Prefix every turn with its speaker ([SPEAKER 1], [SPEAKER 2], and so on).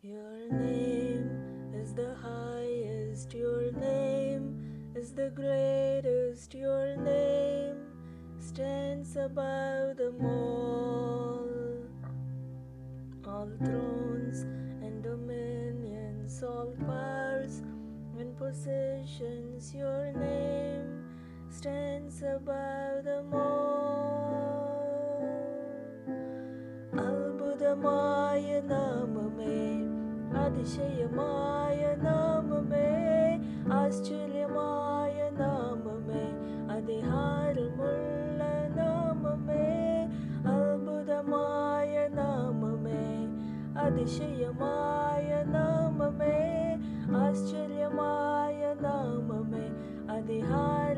[SPEAKER 1] Your name is the highest, your name is the greatest, your name stands above them all thrones and dominions, all powers and possessions, your name stands above them all. அற்புதமாய நாமமே, அதிசயமாய நாமமே, ஆச்சரியமாய நாமமே, அதிகாரமுள்ள நாமமே, அற்புதமாய நாமமே, அதிசயமாய நாமமே, ஆச்சரியமாய நாமமே, அதிகார